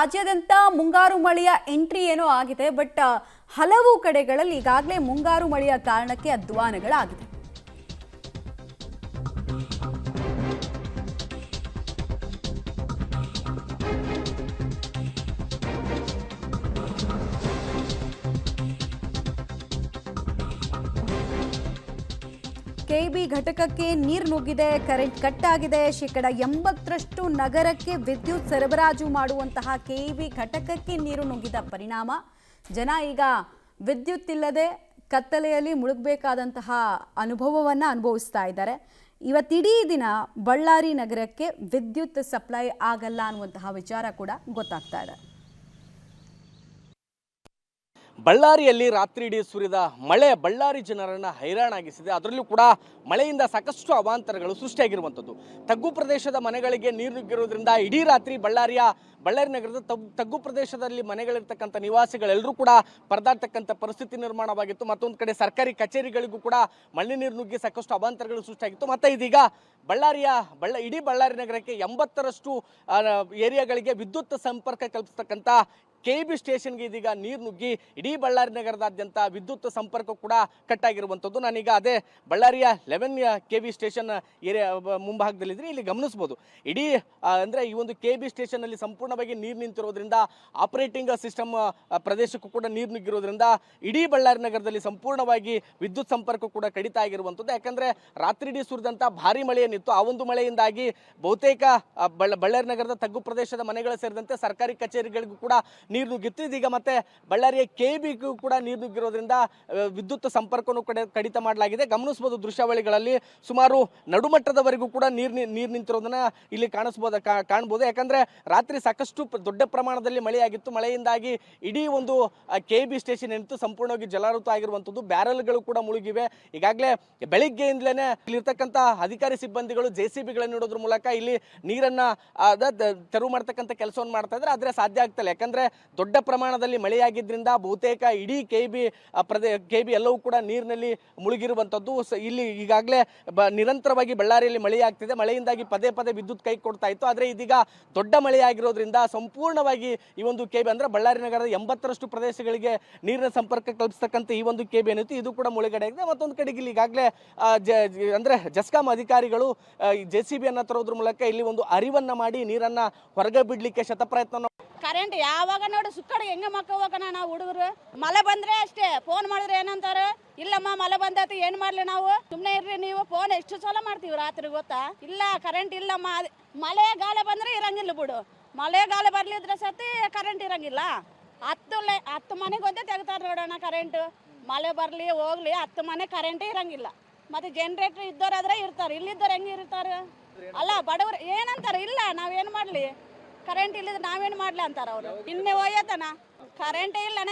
ರಾಜ್ಯಾದ್ಯಂತ ಮುಂಗಾರು ಮಳೆಯ ಎಂಟ್ರಿ ಏನೋ ಆಗಿದೆ, ಬಟ್ ಹಲವು ಕಡೆಗಳಲ್ಲಿ ಈಗಾಗಲೇ ಮುಂಗಾರು ಮಳೆಯ ಕಾರಣಕ್ಕೆ ಅಧ್ವಾನಗಳಾಗಿದೆ. ಕೆಬಿ ಘಟಕಕ್ಕೆ ನೀರು ನುಗ್ಗಿದೆ, ಕರೆಂಟ್ ಕಟ್ ಆಗಿದೆ. 80% ನಗರಕ್ಕೆ ವಿದ್ಯುತ್ ಸರಬರಾಜು ಮಾಡುವಂತಹ ಕೆಬಿ ಘಟಕಕ್ಕೆ ನೀರು ನುಗ್ಗಿದ ಪರಿಣಾಮ ಜನ ಈಗ ವಿದ್ಯುತ್ ಇಲ್ಲದೆ ಕತ್ತಲೆಯಲ್ಲಿ ಮುಳುಗಬೇಕಾದಂತಹ ಅನುಭವವನ್ನು ಅನುಭವಿಸ್ತಾ ಇದ್ದಾರೆ. ಇವತ್ತಿಡೀ ದಿನ ಬಳ್ಳಾರಿ ನಗರಕ್ಕೆ ವಿದ್ಯುತ್ ಸಪ್ಲೈ ಆಗಲ್ಲ ಅನ್ನುವಂತಹ ವಿಚಾರ ಕೂಡ ಗೊತ್ತಾಗ್ತಾ ಇದೆ. ಬಳ್ಳಾರಿಯಲ್ಲಿ ರಾತ್ರಿ ಇಡೀ ಸುರಿದ ಮಳೆ ಬಳ್ಳಾರಿ ಜನರನ್ನು ಹೈರಾಣಾಗಿಸಿದೆ. ಅದರಲ್ಲೂ ಕೂಡ ಮಳೆಯಿಂದ ಸಾಕಷ್ಟು ಅವಾಂತರಗಳು ಸೃಷ್ಟಿಯಾಗಿರುವಂಥದ್ದು. ತಗ್ಗು ಪ್ರದೇಶದ ಮನೆಗಳಿಗೆ ನೀರು ನುಗ್ಗಿರೋದ್ರಿಂದ ಇಡೀ ರಾತ್ರಿ ಬಳ್ಳಾರಿ ನಗರದ ತಗ್ಗು ಪ್ರದೇಶದಲ್ಲಿ ಮನೆಗಳಿರ್ತಕ್ಕಂಥ ನಿವಾಸಿಗಳೆಲ್ಲರೂ ಕೂಡ ಪರದಾಡ್ತಕ್ಕಂಥ ಪರಿಸ್ಥಿತಿ ನಿರ್ಮಾಣವಾಗಿತ್ತು. ಮತ್ತೊಂದು ಕಡೆ ಸರ್ಕಾರಿ ಕಚೇರಿಗಳಿಗೂ ಕೂಡ ಮಳೆ ನೀರು ನುಗ್ಗಿ ಸಾಕಷ್ಟು ಅವಾಂತರಗಳು ಸೃಷ್ಟಿಯಾಗಿತ್ತು. ಮತ್ತು ಇದೀಗ ಇಡೀ ಬಳ್ಳಾರಿ ನಗರಕ್ಕೆ 80ರಷ್ಟು ಏರಿಯಾಗಳಿಗೆ ವಿದ್ಯುತ್ ಸಂಪರ್ಕ ಕಲ್ಪಿಸ್ತಕ್ಕಂಥ ಕೆಬಿ ಸ್ಟೇಷನ್ಗೆ ಇದೀಗ ನೀರು ನುಗ್ಗಿ ಇಡೀ ಬಳ್ಳಾರಿ ನಗರದಾದ್ಯಂತ ವಿದ್ಯುತ್ ಸಂಪರ್ಕ ಕೂಡ ಕಟ್ಟಾಗಿರುವಂಥದ್ದು. ನಾನೀಗ ಅದೇ ಬಳ್ಳಾರಿಯ 11 ಕೆಬಿ ಸ್ಟೇಷನ್ ಏರಿಯಾ ಮುಂಭಾಗದಲ್ಲಿದ್ದೀನಿ. ಇಲ್ಲಿ ಗಮನಿಸ್ಬೋದು, ಇಡೀ ಅಂದರೆ ಈ ಒಂದು ಕೆಬಿ ಸ್ಟೇಷನ್ನಲ್ಲಿ ಸಂಪೂರ್ಣವಾಗಿ ನೀರು ನಿಂತಿರೋದ್ರಿಂದ ಆಪರೇಟಿಂಗ್ ಸಿಸ್ಟಮ್ ಪ್ರದೇಶಕ್ಕೂ ಕೂಡ ನೀರು ನುಗ್ಗಿರೋದ್ರಿಂದ ಇಡೀ ಬಳ್ಳಾರಿ ನಗರದಲ್ಲಿ ಸಂಪೂರ್ಣವಾಗಿ ವಿದ್ಯುತ್ ಸಂಪರ್ಕ ಕೂಡ ಕಡಿತ ಆಗಿರುವಂಥದ್ದು. ಯಾಕಂದರೆ ರಾತ್ರಿ ಇಡೀ ಸುರಿದಂಥ ಭಾರಿ ಮಳೆ ಏನಿತ್ತು, ಆ ಒಂದು ಮಳೆಯಿಂದಾಗಿ ಬಹುತೇಕ ಬಳ್ಳಾರಿ ನಗರದ ತಗ್ಗು ಪ್ರದೇಶದ ಮನೆಗಳು ಸೇರಿದಂತೆ ಸರ್ಕಾರಿ ಕಚೇರಿಗಳಿಗೂ ಕೂಡ ನೀರು ನುಗ್ಗಿತ್ತು. ಇದೀಗ ಮತ್ತೆ ಬಳ್ಳಾರಿಯ ಕೆಬಿಗೂ ಕೂಡ ನೀರು ನುಗ್ಗಿರೋದ್ರಿಂದ ವಿದ್ಯುತ್ ಸಂಪರ್ಕನೂ ಕಡಿತ ಮಾಡಲಾಗಿದೆ. ಗಮನಿಸಬಹುದು ದೃಶ್ಯಾವಳಿಗಳಲ್ಲಿ ಸುಮಾರು ನಡುಮಟ್ಟದವರೆಗೂ ಕೂಡ ನೀರು ನಿಂತಿರೋದನ್ನ ಇಲ್ಲಿ ಕಾಣಬಹುದು. ಯಾಕಂದ್ರೆ ರಾತ್ರಿ ಸಾಕಷ್ಟು ದೊಡ್ಡ ಪ್ರಮಾಣದಲ್ಲಿ ಮಳೆಯಾಗಿತ್ತು. ಮಳೆಯಿಂದಾಗಿ ಇಡೀ ಒಂದು ಕೆಬಿ ಸ್ಟೇಷನ್ ಏನಿತ್ತು ಸಂಪೂರ್ಣವಾಗಿ ಜಲಾವೃತ ಆಗಿರುವಂಥದ್ದು. ಬ್ಯಾರಲ್ಗಳು ಕೂಡ ಮುಳುಗಿವೆ. ಈಗಾಗಲೇ ಬೆಳಿಗ್ಗೆಯಿಂದಲೇ ಇಲ್ಲಿರ್ತಕ್ಕಂಥ ಅಧಿಕಾರಿ ಸಿಬ್ಬಂದಿಗಳು JCBಗಳನ್ನು ಇಡೋದ್ರ ಮೂಲಕ ಇಲ್ಲಿ ನೀರನ್ನ ತೆರವು ಮಾಡ್ತಕ್ಕಂಥ ಕೆಲಸವನ್ನು ಮಾಡ್ತಾ ಇದ್ದಾರೆ. ಆದರೆ ಸಾಧ್ಯ ಆಗ್ತಲ್ಲ. ಯಾಕಂದ್ರೆ ದೊಡ್ಡ ಪ್ರಮಾಣದಲ್ಲಿ ಮಳೆಯಾಗಿದ್ದರಿಂದ ಬಹುತೇಕ ಇಡೀ ಕೆಬಿ ಎಲ್ಲವೂ ಕೂಡ ನೀರಿನಲ್ಲಿ ಮುಳುಗಿರುವಂಥದ್ದು. ಇಲ್ಲಿ ಈಗಾಗಲೇ ನಿರಂತರವಾಗಿ ಬಳ್ಳಾರಿಯಲ್ಲಿ ಮಳೆಯಾಗ್ತಿದೆ. ಮಳೆಯಿಂದಾಗಿ ಪದೇ ವಿದ್ಯುತ್ ಕೈ ಕೊಡ್ತಾ ಇತ್ತು. ಆದರೆ ಇದೀಗ ದೊಡ್ಡ ಮಳೆಯಾಗಿರೋದ್ರಿಂದ ಸಂಪೂರ್ಣವಾಗಿ ಈ ಒಂದು ಕೆಬಿ ಅಂದರೆ ಬಳ್ಳಾರಿ ನಗರದ 80ರಷ್ಟು ಪ್ರದೇಶಗಳಿಗೆ ನೀರಿನ ಸಂಪರ್ಕ ಕಲ್ಪಿಸ್ತಕ್ಕಂಥ ಈ ಒಂದು ಕೆಬಿ ಏನಿತ್ತು ಇದು ಕೂಡ ಮುಳುಗಡೆ ಆಗಿದೆ. ಮತ್ತೊಂದು ಕಡೆಗೆ ಇಲ್ಲಿ ಈಗಾಗಲೇ ಅಂದರೆ ಜಸ್ಕಾಂ ಅಧಿಕಾರಿಗಳು JCBಯನ್ನು ತರೋದ್ರ ಮೂಲಕ ಇಲ್ಲಿ ಒಂದು ಅರಿವನ್ನ ಮಾಡಿ ನೀರನ್ನ ಹೊರಗೆ ಬಿಡ್ಲಿಕ್ಕೆ ಶತಪ್ರಯತ್ನ. ಕರೆಂಟ್ ಯಾವಾಗ ನೋಡಿ ಸುಕ್ಕಡಿಗೆ ಹೆಂಗೆ ಮಕ್ಕಳನ್ನ ನಾವು ಹುಡುಗರು ಮಳೆ ಬಂದ್ರೆ ಅಷ್ಟೇ ಫೋನ್ ಮಾಡಿದ್ರೆ ಏನಂತಾರೆ, ಇಲ್ಲಮ್ಮ ಮಳೆ ಬಂದೈತಿ ಏನ್ ಮಾಡ್ಲಿ ನಾವು, ಸುಮ್ಮನೆ ಇರ್ರಿ ನೀವು. ಫೋನ್ ಎಷ್ಟು ಸಲ ಮಾಡ್ತೀವಿ ರಾತ್ರಿ ಗೊತ್ತಾ, ಇಲ್ಲ ಕರೆಂಟ್ ಇಲ್ಲಮ್ಮ. ಮಳೆ ಗಾಳಿ ಬಂದ್ರೆ ಇರಂಗಿಲ್ಲ ಬಿಡು, ಮಳೆ ಗಾಳಿ ಬರ್ಲಿದ್ರೆ ಸತಿ ಕರೆಂಟ್ ಇರಂಗಿಲ್ಲ. 10 ಮನೆಗೆ ಒಂದೇ ತೆಗ್ತಾರೆ ನೋಡೋಣ ಕರೆಂಟ್. ಮಳೆ ಬರ್ಲಿ ಹೋಗ್ಲಿ 10 ಮನೆ ಕರೆಂಟೇ ಇರಂಗಿಲ್ಲ. ಮತ್ತೆ ಜನರೇಟರ್ ಇದ್ದವರಾದ್ರೆ ಇರ್ತಾರೆ, ಇಲ್ಲಿದ್ದವ್ರು ಹೆಂಗೆ ಇರ್ತಾರೆ ಅಲ್ಲ. ಬಡವರು ಏನಂತಾರೆ, ಇಲ್ಲ ನಾವೇನು ಮಾಡ್ಲಿ ಕರೆಂಟ್ ಇಲ್ಲದ್ರೆ ನಾವೇನು ಮಾಡ್ಲಿ ಅಂತಾರ ಅವರು. ಇನ್ನೇ ಹೋಯ್ತನ ಕರೆಂಟೇ ಇಲ್ಲನ